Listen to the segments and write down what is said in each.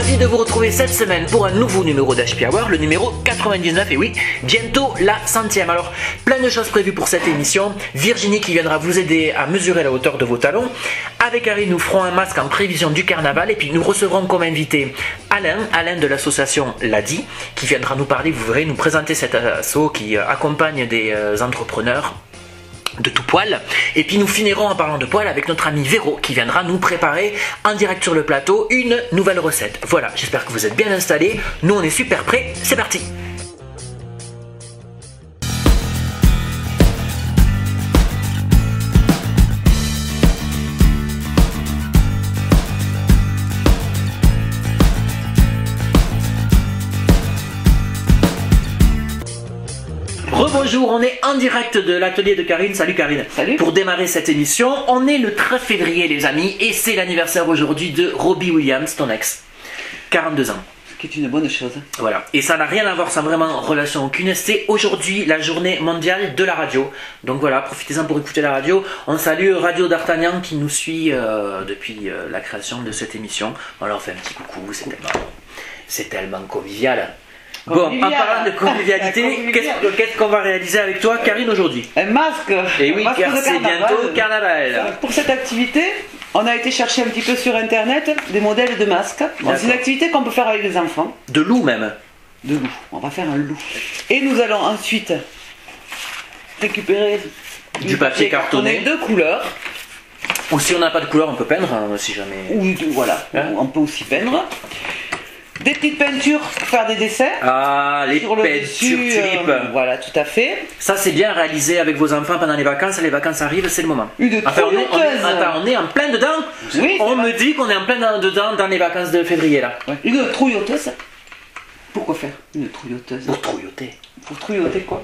Ravi de vous retrouver cette semaine pour un nouveau numéro d'HP Hour, le numéro 99, et oui, bientôt la 100e. Alors, plein de choses prévues pour cette émission. Virginie qui viendra vous aider à mesurer la hauteur de vos talons. Avec Harry, nous ferons un masque en prévision du carnaval, et puis nous recevrons comme invité Alain de l'association Ladi, qui viendra nous parler, vous verrez, nous présenter cet asso qui accompagne des entrepreneurs de tout poil. Et puis nous finirons en parlant de poil avec notre ami Véro qui viendra nous préparer en direct sur le plateau une nouvelle recette. Voilà, j'espère que vous êtes bien installés. Nous on est super prêts, c'est parti. Rebonjour, on est en direct de l'atelier de Karine. Salut Karine. Salut. Pour démarrer cette émission, on est le 13 février les amis et c'est l'anniversaire aujourd'hui de Robbie Williams, ton ex. 42 ans. Ce qui est une bonne chose. Voilà, et ça n'a rien à voir, ça n'a vraiment relation aucune. C'est aujourd'hui la journée mondiale de la radio. Donc voilà, profitez-en pour écouter la radio. On salue Radio d'Artagnan qui nous suit depuis la création de cette émission. On leur fait un petit coucou, c'est tellement convivial. Bon, en parlant de convivialité, qu'est-ce qu'on va réaliser avec toi, Karine, aujourd'hui? Un masque. Et oui, car c'est bientôt carnaval. Pour cette activité, on a été chercher un petit peu sur internet des modèles de masques. Bon, c'est une activité qu'on peut faire avec les enfants. De loup même. De loup. On va faire un loup. Et nous allons ensuite récupérer du papier cartonné de couleurs. Ou si on n'a pas de couleur, on peut peindre, hein, si jamais. Ou voilà, hein, on peut aussi peindre. Des petites peintures pour faire des dessins. Ah, les peintures tulipes. Voilà, tout à fait. Ça, c'est bien réalisé avec vos enfants pendant les vacances arrivent, c'est le moment. Enfin, on est en plein dedans. Oui, on me dit qu'on est en plein dedans dans les vacances de février, là. Ouais. Une trouilloteuse. Pourquoi faire une trouilloteuse? Pour trouilloter. Pour trouilloter quoi?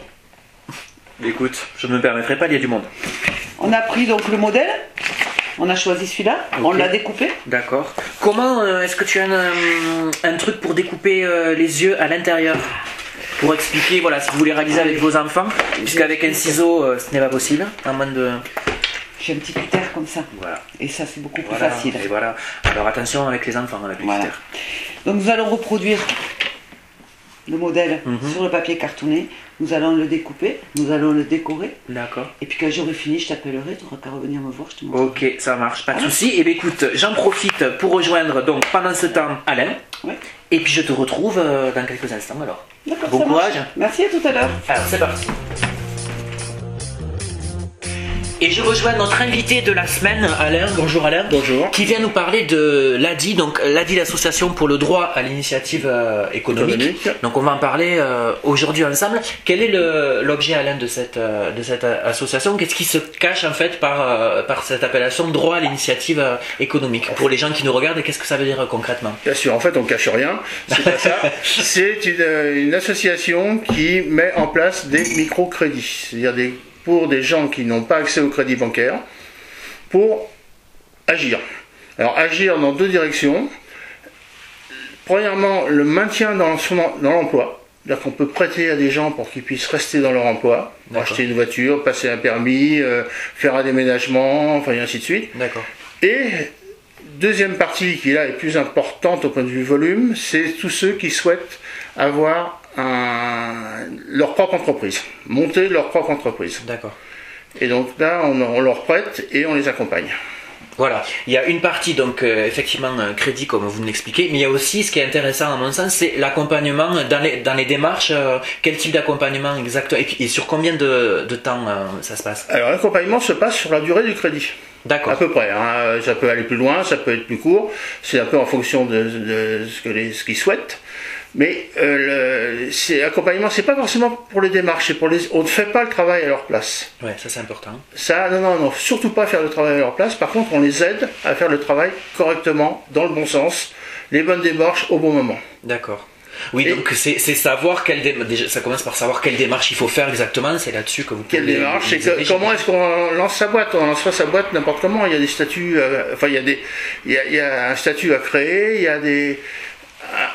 Écoute, je ne me permettrai pas, il y a du monde. On a pris donc le modèle. On a choisi celui-là, okay. On l'a découpé. D'accord. Comment est-ce que tu as un truc pour découper les yeux à l'intérieur? Pour expliquer, voilà, si vous voulez réaliser avec vos enfants, puisqu'avec un ciseau, ce n'est pas possible, à moins de... J'ai un petit cutter comme ça. Voilà. Et ça, c'est beaucoup plus facile. Et voilà. Alors attention avec les enfants, avec le cutter. Donc nous allons reproduire le modèle sur le papier cartonné. Nous allons le découper, nous allons le décorer. D'accord. Et puis quand j'aurai fini, je t'appellerai, tu n'auras qu'à revenir me voir, je te montrerai. Ok, ça marche, pas de souci. Et bien écoute, j'en profite pour rejoindre donc pendant ce temps Alain. Ouais. Et puis je te retrouve dans quelques instants alors. D'accord. Bon courage. Merci, à tout à l'heure. Alors c'est parti. Et je rejoins notre invité de la semaine, Alain. Bonjour Alain. Bonjour. Qui vient nous parler de l'ADI, donc l'ADI, l'association pour le droit à l'initiative économique. Donc on va en parler aujourd'hui ensemble. Quel est l'objet, Alain, de cette association? Qu'est-ce qui se cache en fait par cette appellation droit à l'initiative économique? Pour les gens qui nous regardent, qu'est-ce que ça veut dire concrètement? Bien sûr, en fait on ne cache rien, c'est pas ça. C'est une association qui met en place des microcrédits, c'est-à-dire pour des gens qui n'ont pas accès au crédit bancaire, pour agir. Alors agir dans deux directions. Premièrement, le maintien dans l'emploi. C'est-à-dire qu'on peut prêter à des gens pour qu'ils puissent rester dans leur emploi, acheter une voiture, passer un permis, faire un déménagement, enfin et ainsi de suite. D'accord. Et deuxième partie qui là est plus importante au point de vue volume, c'est tous ceux qui souhaitent avoir leur propre entreprise, monter leur propre entreprise. D'accord. Et donc là, on leur prête et on les accompagne. Voilà, il y a une partie donc effectivement crédit comme vous nous l'expliquez, mais il y a aussi ce qui est intéressant à mon sens, c'est l'accompagnement dans les démarches. Quel type d'accompagnement exact et sur combien de temps ça se passe? Alors l'accompagnement se passe sur la durée du crédit. D'accord. À peu près, hein. Ça peut aller plus loin, ça peut être plus court, c'est un peu en fonction de ce qu'ils souhaitent. Mais l'accompagnement, c'est pas forcément pour les démarches, on ne fait pas le travail à leur place. Ouais, ça c'est important. Ça, non, surtout pas faire le travail à leur place. Par contre, on les aide à faire le travail correctement, dans le bon sens, les bonnes démarches au bon moment. D'accord. Oui, donc c'est savoir déjà, ça commence par savoir quelle démarche il faut faire exactement, c'est là-dessus que vous pouvez... Quelle démarche, comment est-ce qu'on lance sa boîte? On lance pas sa boîte n'importe comment, il y a des statuts, il y a un statut à créer, il y a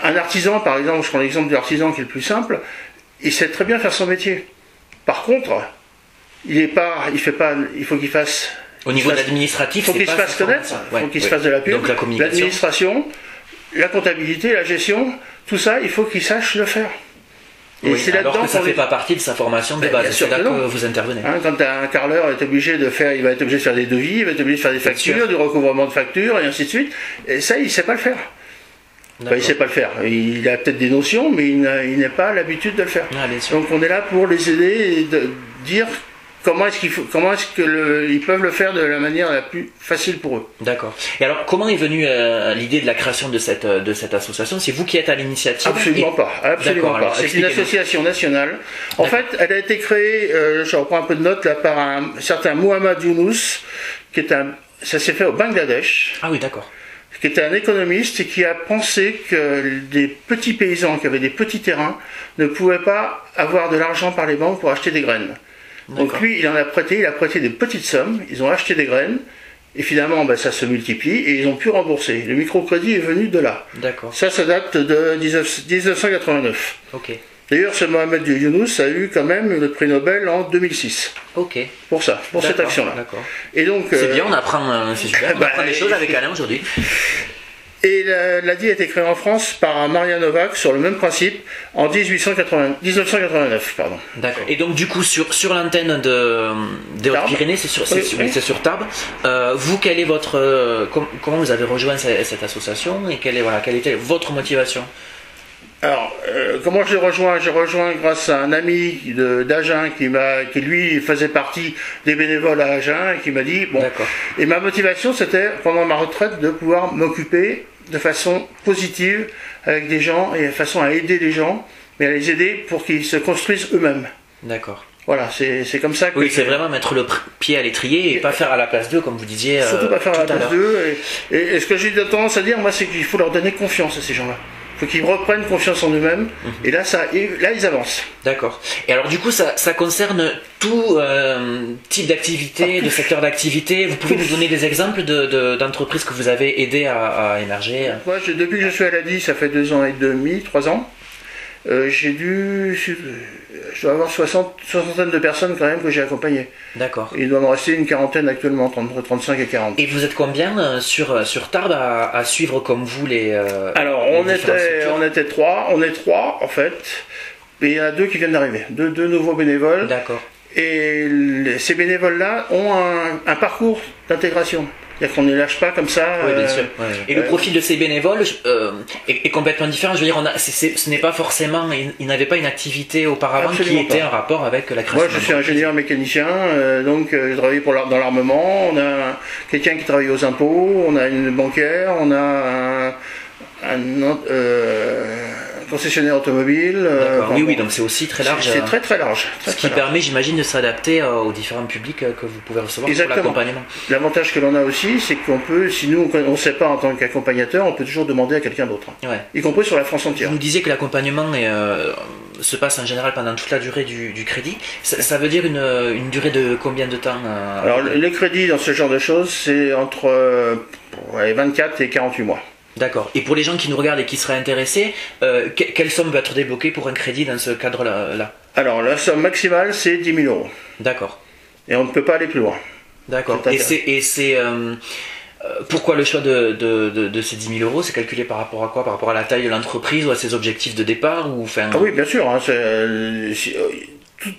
un artisan, par exemple, je prends l'exemple de l'artisan qui est le plus simple, il sait très bien faire son métier. Par contre, il faut qu'il fasse... Au niveau administratif, il faut qu'il se fasse connaître, il faut qu'il se fasse de la pub. L'administration, la comptabilité, la gestion, tout ça, il faut qu'il sache le faire. Et oui, alors que ça ne fait pas partie de sa formation de base, c'est là que vous intervenez. Hein, quand un carreleur il va être obligé de faire des devis, il va être obligé de faire des factures, du recouvrement de factures, et ainsi de suite. Et ça, il ne sait pas le faire. Enfin, il ne sait pas le faire. Il a peut-être des notions, mais il n'a pas l'habitude de le faire. Ah, donc on est là pour les aider et de dire comment est-ce qu'ils peuvent le faire de la manière la plus facile pour eux. D'accord. Et alors, comment est venue l'idée de la création de cette association? C'est vous qui êtes à l'initiative? Absolument pas. Absolument pas. C'est une association nationale. En fait, elle a été créée, je reprends un peu de notes là, par un certain Mohamed Younous, ça s'est fait au Bangladesh. Ah oui, d'accord. Qui était un économiste et qui a pensé que des petits paysans qui avaient des petits terrains ne pouvaient pas avoir de l'argent par les banques pour acheter des graines. Donc lui, il a prêté des petites sommes, ils ont acheté des graines, et finalement ça se multiplie, et ils ont pu rembourser. Le microcrédit est venu de là. D'accord. Ça date de 1989. Ok. D'ailleurs, ce Mohamed Younous a eu quand même le prix Nobel en 2006. Ok. Pour ça, pour cette action-là. D'accord. Et donc, c'est bien, on apprend, c'est super, on apprend des choses avec Alain aujourd'hui. Et l'ADI a été créée en France par Maria Novak sur le même principe en 1989. Pardon. D'accord. Et donc du coup sur l'antenne des Hautes-Pyrénées, c'est sur Tarbes. Vous, quel est votre comment vous avez rejoint cette association et quelle était votre motivation? Alors, comment je l'ai rejoint? J'ai rejoint grâce à un ami d'Agen qui lui faisait partie des bénévoles à Agen et qui m'a dit bon. Et ma motivation, c'était pendant ma retraite de pouvoir m'occuper de façon positive avec des gens et de façon à aider les gens, mais à les aider pour qu'ils se construisent eux-mêmes. D'accord. Voilà, c'est comme ça que... Oui, c'est vraiment mettre le pied à l'étrier et pas faire à la place d'eux, comme vous disiez. Surtout pas faire à la place d'eux. Et ce que j'ai tendance à dire, moi, c'est qu'il faut leur donner confiance à ces gens-là. Il faut qu'ils reprennent confiance en eux-mêmes, et là ils avancent. D'accord. Et alors du coup, ça concerne tout type d'activité, de secteur d'activité. Vous pouvez nous donner des exemples d'entreprises que vous avez aidé à émerger? Moi, depuis que je suis à l'ADI, ça fait 2 ans et demi, 3 ans. Je dois avoir soixantaine de personnes quand même que j'ai accompagnées. D'accord. Il doit me rester une quarantaine actuellement, entre 35 et 40. Et vous êtes combien sur Tarbes à suivre comme vous les... Alors, on était 3, on est 3 en fait, et il y en a 2 qui viennent d'arriver, deux nouveaux bénévoles. D'accord. Et ces bénévoles-là ont un parcours d'intégration. C'est-à-dire qu'on ne les lâche pas comme ça. Oui, bien sûr. Et le profil de ces bénévoles est complètement différent. Je veux dire, ce n'est pas forcément... Ils n'avaient pas une activité auparavant qui était en rapport avec la création. Moi, je suis ingénieur mécanicien, donc je travaille dans l'armement. On a quelqu'un qui travaille aux impôts, on a une bancaire, on a un concessionnaire automobile. Oui, donc c'est aussi très large. C'est très large. Ce qui permet, j'imagine, de s'adapter aux différents publics que vous pouvez recevoir pour l'accompagnement. L'avantage que l'on a aussi, c'est qu'on peut, si nous on ne sait pas en tant qu'accompagnateur, on peut toujours demander à quelqu'un d'autre. Ouais. Y compris sur la France entière. Vous nous disiez que l'accompagnement se passe en général pendant toute la durée du crédit. Ça veut dire une durée de combien de temps Alors les crédits dans ce genre de choses, c'est entre 24 et 48 mois. D'accord. Et pour les gens qui nous regardent et qui seraient intéressés, quelle somme peut être débloquée pour un crédit dans ce cadre-là? Alors, la somme maximale, c'est 10 000 €. D'accord. Et on ne peut pas aller plus loin. D'accord. Et c'est pourquoi le choix de ces 10 000 €? C'est calculé par rapport à quoi? Par rapport à la taille de l'entreprise ou à ses objectifs de départ ou, enfin... Ah oui, bien sûr. Hein,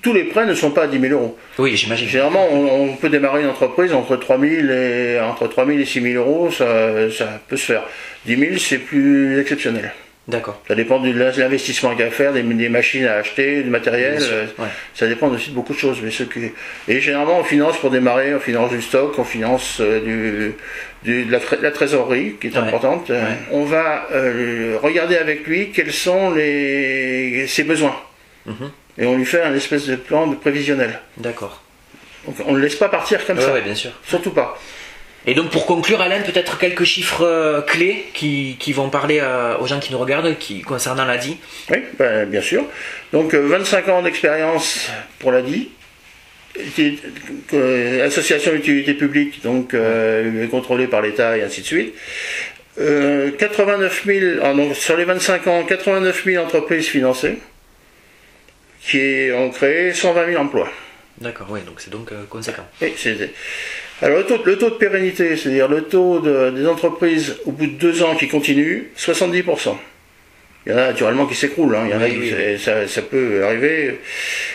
tous les prêts ne sont pas à 10 000 €. Oui, j'imagine. Généralement, on peut démarrer une entreprise entre 3 000 et 6 000 €, ça peut se faire. 10 000, c'est plus exceptionnel. D'accord. Ça dépend de l'investissement qu'il y a à faire, des machines à acheter, du matériel. Ça dépend aussi de beaucoup de choses. Et généralement, on finance pour démarrer, on finance du stock, on finance la trésorerie, qui est importante. Ouais. On va regarder avec lui quels sont ses besoins. Et on lui fait un espèce de plan de prévisionnel. D'accord. Donc on ne le laisse pas partir comme ça. Oui, bien sûr. Surtout pas. Et donc pour conclure, Alain, peut-être quelques chiffres clés qui vont parler aux gens qui nous regardent concernant l'ADI. Oui, bien sûr. Donc 25 ans d'expérience pour l'ADI, association d'utilité publique, donc contrôlée par l'État et ainsi de suite. 89 000, donc sur les 25 ans, 89 000 entreprises financées qui ont créé 120 000 emplois. D'accord, oui, donc c'est donc conséquent. Oui, Alors le taux de pérennité, c'est-à-dire le taux des entreprises au bout de 2 ans qui continuent, 70%. Il y en a naturellement qui s'écroulent, hein. Il y en a qui, ça peut arriver.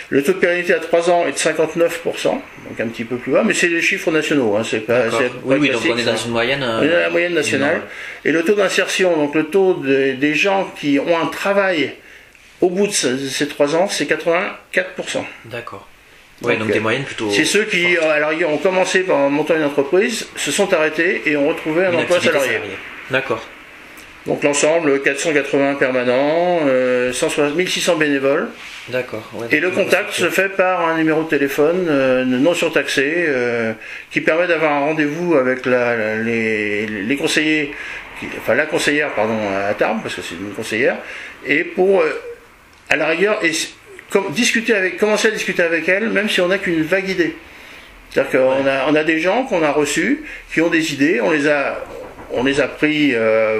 Le taux de pérennité à 3 ans est de 59%, donc un petit peu plus bas, mais c'est les chiffres nationaux, hein. C'est pas, oui, donc on est dans une moyenne. On est dans la moyenne nationale. Et le taux d'insertion, donc le taux des gens qui ont un travail au bout de ces 3 ans, c'est 84%. D'accord. Oui, donc des moyennes plutôt. C'est ceux qui, ont commencé par monter une entreprise, se sont arrêtés et ont retrouvé un emploi salarié. D'accord. Donc l'ensemble, 480 permanents, 1600 bénévoles. D'accord. Ouais, et le contact se fait par un numéro de téléphone non surtaxé qui permet d'avoir un rendez-vous avec les conseillers, la conseillère pardon, à Tarbes, parce que c'est une conseillère, et pour, à la rigueur, commencer à discuter avec elle, même si on n'a qu'une vague idée. C'est-à-dire qu'on a des gens qu'on a reçus, qui ont des idées, on les a pris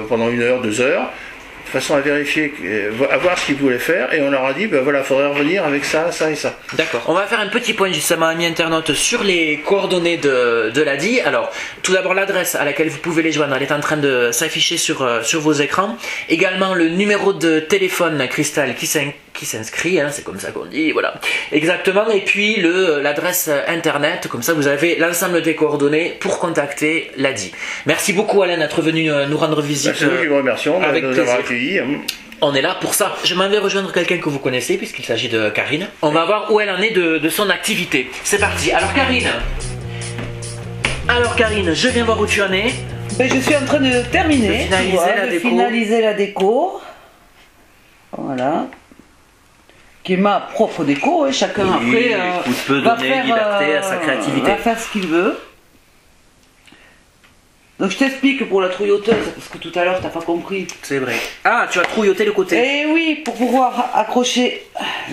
pendant 1 heure, 2 heures, de façon à vérifier, à voir ce qu'ils voulaient faire, et on leur a dit, ben voilà, il faudrait revenir avec ça, ça et ça. D'accord. On va faire un petit point justement, amis internautes, sur les coordonnées de l'ADI. Alors, tout d'abord l'adresse à laquelle vous pouvez les joindre, elle est en train de s'afficher sur vos écrans. Également le numéro de téléphone Cristal qui s'inscrit, hein, c'est comme ça qu'on dit, voilà. Exactement, et puis l'adresse internet, comme ça vous avez l'ensemble des coordonnées pour contacter l'ADI. Merci beaucoup Alain d'être venu nous rendre visite. C'est nous qui vous remercions de nous avoir accueillis. On est là pour ça. Je m'en vais rejoindre quelqu'un que vous connaissez puisqu'il s'agit de Karine. On va voir où elle en est de son activité. C'est parti. Alors Karine, je viens voir où tu en es. Ben, je suis en train de terminer. De finaliser la déco. Voilà. Qui est ma propre déco, et chacun après peut donner liberté à sa créativité. Va faire ce qu'il veut. Donc je t'explique pour la trouilloteuse, parce que tout à l'heure t'as pas compris. C'est vrai. Ah, tu as trouilloté le côté. Eh oui, pour pouvoir accrocher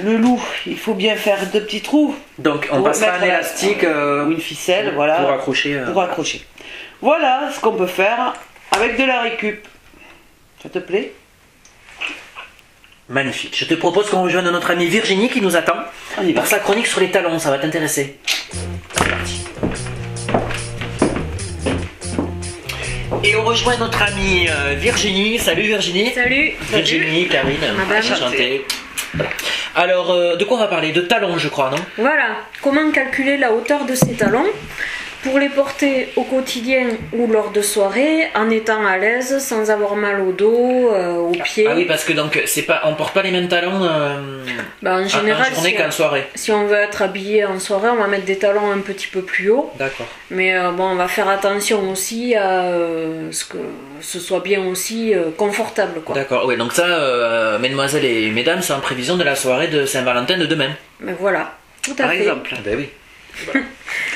le loup, il faut bien faire 2 petits trous. Donc on passera un élastique ou une ficelle, voilà. Pour accrocher. Pour accrocher. Voilà ce qu'on peut faire avec de la récup. Ça te plaît ? Magnifique. Je te propose qu'on rejoigne notre amie Virginie qui nous attend par sa chronique sur les talons. Ça va t'intéresser. C'est parti. Et on rejoint notre amie Virginie. Salut Virginie. Salut. Virginie, Karine. Enchantée. Alors, de quoi on va parler? De talons, je crois, non? Voilà. Comment calculer la hauteur de ces talons pour les porter au quotidien ou lors de soirées en étant à l'aise, sans avoir mal au dos, aux pieds. Ah oui, parce que donc on porte pas les mêmes talons en général, en journée qu'en soirée. Si on veut être habillé en soirée, on va mettre des talons un petit peu plus hauts. D'accord. Mais on va faire attention aussi à ce que ce soit bien aussi confortable, quoi. D'accord, oui, donc ça, mesdemoiselles et mesdames, c'est en prévision de la soirée de Saint-Valentin de demain. Mais voilà, tout à fait. Par exemple. Ben oui.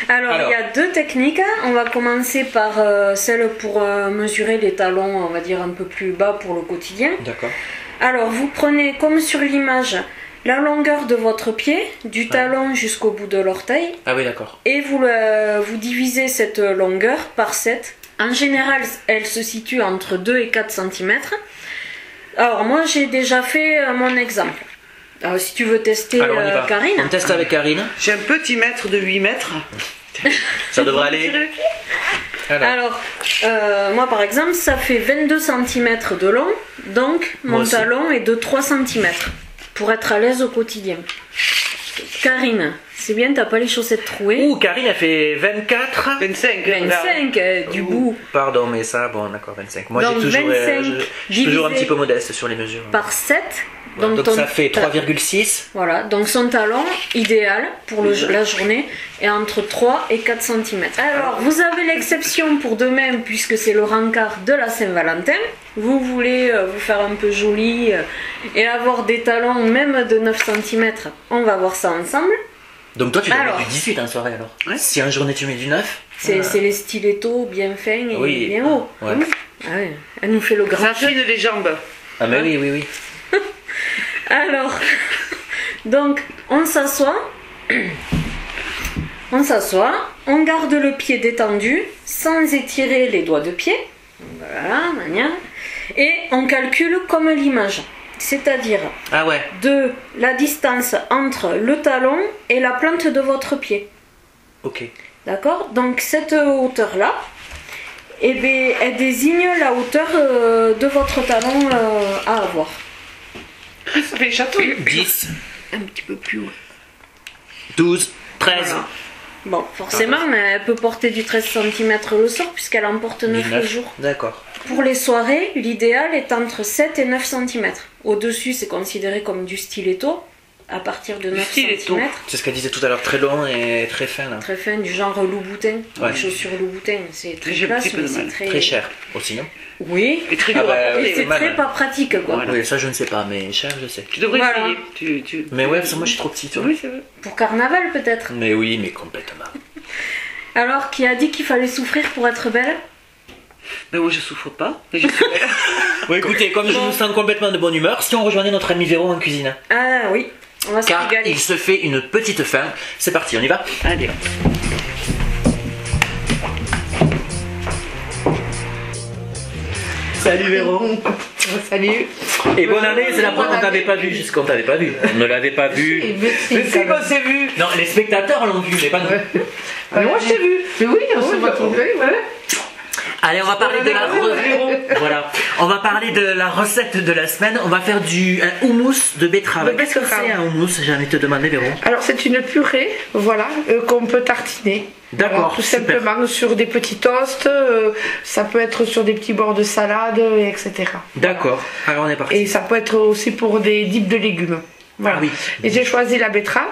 Alors, il y a 2 techniques. On va commencer par celle pour mesurer les talons, on va dire un peu plus bas pour le quotidien. D'accord. Alors, vous prenez, comme sur l'image, la longueur de votre pied, du talon jusqu'au bout de l'orteil. Ah oui, d'accord. Et vous divisez cette longueur par 7. En général, elle se situe entre 2 et 4 cm. Alors, moi, j'ai déjà fait mon exemple. Alors, si tu veux tester, Karine. On teste avec Karine. J'ai un petit mètre de 8 mètres. Ça devrait aller. Alors, moi par exemple, ça fait 22 cm de long, donc mon talon est de 3 cm pour être à l'aise au quotidien. Karine, c'est bien, t'as pas les chaussettes trouées. Ouh, Karine, elle fait 24. 25 du bout. Pardon, mais ça, bon, d'accord, 25. Moi, donc, je suis toujours un petit peu modeste sur les mesures. Par 7. Voilà, donc ça fait 3,6. Voilà, donc son talon idéal pour la journée est entre 3 et 4 cm. Alors, vous avez l'exception pour demain, puisque c'est le rencard de la Saint-Valentin. Vous voulez vous faire un peu joli et avoir des talons même de 9 cm. On va voir ça ensemble. Donc toi, tu dois mettre du 18 en soirée alors. Ouais. Si en journée tu mets du 9. C'est les stilettos bien fins et bien hauts. Ouais. Ah ouais. Elle nous fait le grand. Ça affine les jambes. Ah mais oui. Alors, donc, on s'assoit, on garde le pied détendu, sans étirer les doigts de pied, voilà, et on calcule comme l'image, c'est-à-dire de la distance entre le talon et la plante de votre pied. Ok. D'accord? Donc cette hauteur-là, eh bien, elle désigne la hauteur de votre talon à avoir. Ça fait château. 10, Un petit peu plus haut. 12, 13. Voilà. Bon, forcément, elle peut porter du 13 cm le soir puisqu'elle en porte 9 le 19. jour. D'accord. Pour les soirées, l'idéal est entre 7 et 9 cm. Au-dessus, c'est considéré comme du stiletto, à partir de 9 cm. C'est ce qu'elle disait tout à l'heure, très long et très fin là. Très fin, du genre Louboutin. Ouais. Les chaussures Louboutin, c'est très classe, mais c'est Très cher aussi, non? Oui, Et très Ah dur bah, à porter. et c'est mal, très ouais. pas pratique, quoi. Voilà. Oui, ça je ne sais pas, mais cher je sais. Tu devrais Voilà. essayer. Mais ouais, parce que moi je suis trop petit, tu vois. Oui, c'est vrai. Pour carnaval, peut-être. Mais oui, mais complètement. Alors, qui a dit qu'il fallait souffrir pour être belle? Mais moi je souffre pas. Mais je suis belle. Bon, écoutez, comme je me sens complètement de bonne humeur, si on rejoignait notre ami Véro en cuisine. Ah oui, on va se Car régaler. il se fait une petite faim. C'est parti, on y va? Allez. Salut Véro. Salut. Et bonne année, c'est la première qu'on t'avait pas vu, jusqu'on t'avait pas vu. On ne l'avait pas vu. Mais c'est qu'on s'est vu. Non, les spectateurs l'ont vu, mais pas nous. Mais moi je t'ai vu. Mais oui, on s'est retrouvés. Allez, on va parler de la voilà. On va parler de la recette de la semaine. On va faire un houmous de betterave. De Qu'est-ce que betterave. c'est un houmous? J'ai envie de te demander, Véro. Alors c'est une purée, voilà, qu'on peut tartiner. D'accord, Voilà, tout super. simplement sur des petits toasts, ça peut être sur des petits bords de salade, etc. D'accord. Alors on est parti. Et ça peut être aussi pour des dips de légumes. Voilà. Ah oui. Et j'ai choisi la betterave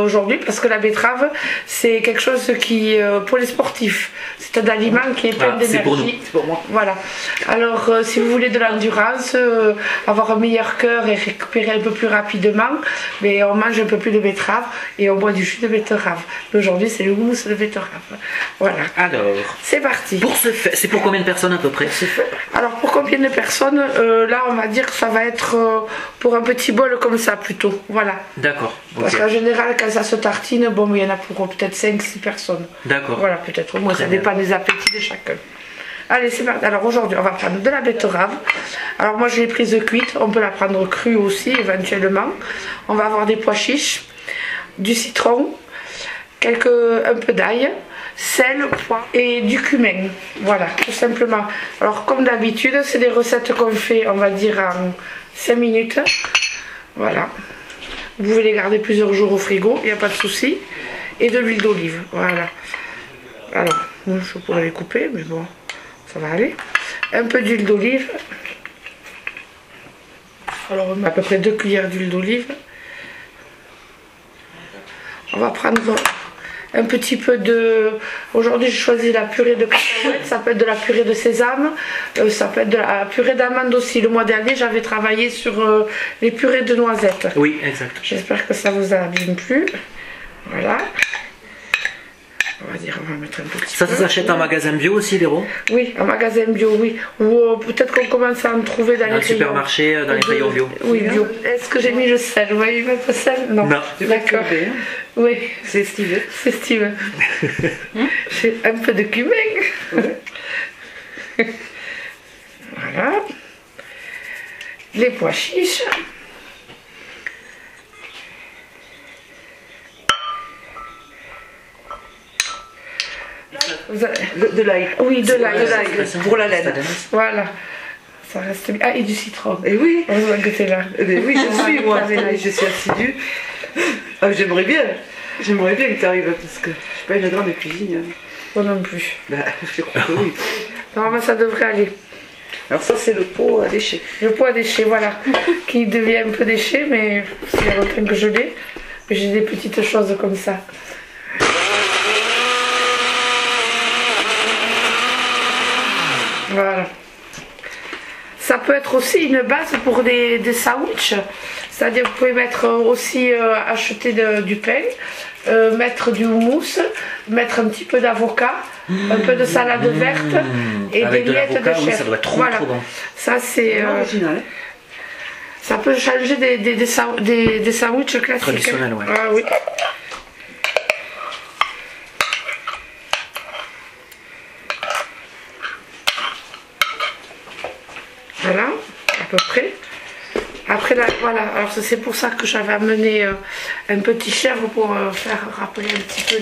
aujourd'hui parce que la betterave c'est quelque chose qui pour les sportifs, c'est un aliment qui est plein Ah, c'est pour nous. d'énergie. C'est pour moi. Voilà. Alors si vous voulez de l'endurance, avoir un meilleur cœur et récupérer un peu plus rapidement, mais on mange un peu plus de betterave et on boit du jus de betterave. Mais aujourd'hui c'est le houmous de betterave. Voilà. Alors, C'est parti. pour ce fait, c'est pour combien de personnes à peu près? Alors pour combien de personnes là on va dire que ça va être pour un petit bol comme ça plutôt. Voilà. D'accord. Parce Ok. qu'en général quand ça se tartine, bon il y en a pour peut-être 5-6 personnes. D'accord. Voilà, peut-être au moins Très ça bien. dépend des appétits de chacun. Allez c'est parti. Alors aujourd'hui on va prendre de la betterave. Alors moi je l'ai prise cuite, on peut la prendre crue aussi éventuellement. On va avoir des pois chiches, du citron, un peu d'ail, sel, poivre et du cumin. Voilà, tout simplement. Alors comme d'habitude, c'est des recettes qu'on fait, on va dire en 5 minutes. Voilà. Vous pouvez les garder plusieurs jours au frigo, il n'y a pas de souci. Et de l'huile d'olive, voilà. Alors, moi, je pourrais les couper, mais bon, ça va aller. Un peu d'huile d'olive. Alors, on met à peu près 2 cuillères d'huile d'olive. On va prendre un petit peu de... Aujourd'hui, j'ai choisi la purée de cacahuètes. Ça peut être de la purée de sésame. Ça peut être de la purée d'amande aussi. Le mois dernier, j'avais travaillé sur les purées de noisettes. Oui, exact. J'espère que ça vous a bien plu. Voilà. On va dire, on va mettre un petit Ça peu. s'achète en magasin bio aussi, Véro? Oui, en magasin bio, oui. Ou peut-être qu'on commence à en trouver dans Dans les le rayons. supermarché, dans les rayons bio. Oui, bio. Est-ce que j'ai mis le sel? Vous voyez mettre le sel? Non. Non. D'accord. Oui, C'est Steve. c'est Steve. J'ai un peu de cumin. Voilà. Les pois chiches. Vous avez- De l'ail. Oui, de l'ail. Pour la laine. Voilà. Ça reste bien. Ah, et du citron. Et oui. Heureusement que t'es là. Eh bien, oui, je suis moi. Je suis assidue. Ah, j'aimerais bien. J'aimerais bien que tu arrives parce que je suis pas une grande cuisine. Moi non plus. Bah, je crois que oui. Normalement, ça devrait aller. Alors ça, c'est le pot à déchets. Le pot à déchets, voilà. Qui devient un peu déchet, mais c'est il y a longtemps que je l'ai. Mais j'ai des petites choses comme ça. Voilà. Ça peut être aussi une base pour des sandwichs. C'est-à-dire vous pouvez mettre aussi acheter du pain, mettre du houmous, mettre un petit peu d'avocat, un peu de salade verte et Avec des de miettes de l'avocat, oui, chèvre. ça doit être trop, Voilà. trop bon. Ça c'est Original. Hein. ça peut changer des sandwichs classiques. Traditionnels, ouais. Ah oui. Voilà, à peu près. Après là, voilà, alors c'est pour ça que j'avais amené un petit chèvre pour faire rappeler un petit peu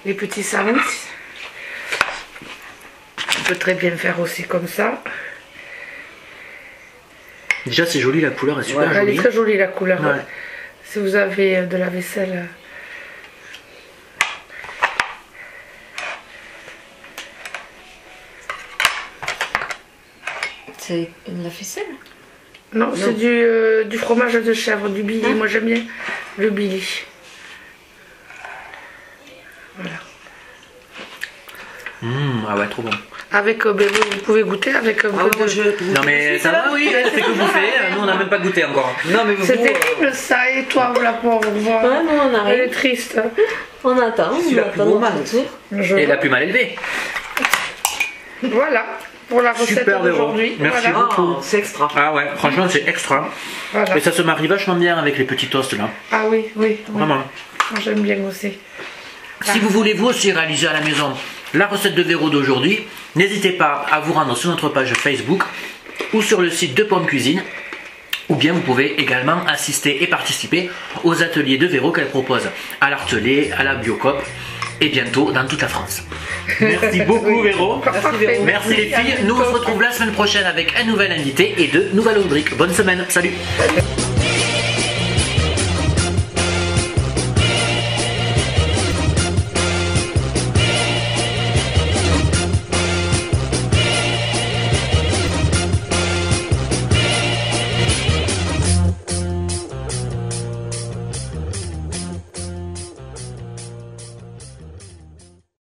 les petits sandwichs. On peut très bien faire aussi comme ça. Déjà c'est joli, la couleur est super jolie. Elle est très jolie la couleur. Ouais. Si vous avez de la vaisselle. C'est de la ficelle? Non, c'est du fromage de chèvre, du Billy. Moi j'aime bien le Billy. Voilà. Ah ouais, trop bon. Avec, vous pouvez goûter avec un peu de... Non mais ça va, oui, c'est que bouffer. Nous on n'a même pas goûté encore. Non mais C'est terrible ça, et toi, la pauvre. Ouais, non, on arrive. Elle est triste. On attend. C'est la plus gourmande. Et la plus mal élevée. Voilà, pour la recette Super, Véro. d'aujourd'hui. Merci Voilà. beaucoup. Oh, c'est extra. Ah ouais, franchement c'est extra. Voilà. Et ça se marie vachement bien avec les petits toasts là. Ah oui, oui. Vraiment. Moi, j'aime bien aussi. Si vous voulez vous aussi réaliser à la maison la recette de Véro d'aujourd'hui, n'hésitez pas à vous rendre sur notre page Facebook ou sur le site de Pomme Cuisine. Ou bien vous pouvez également assister et participer aux ateliers de Véro qu'elle propose à l'Artelet, à la Biocop et bientôt dans toute la France. Merci beaucoup Véro. Parfait. Merci les filles. Nous on se retrouve la semaine prochaine avec un nouvel invité et de nouvelles rubriques. Bonne semaine. Salut.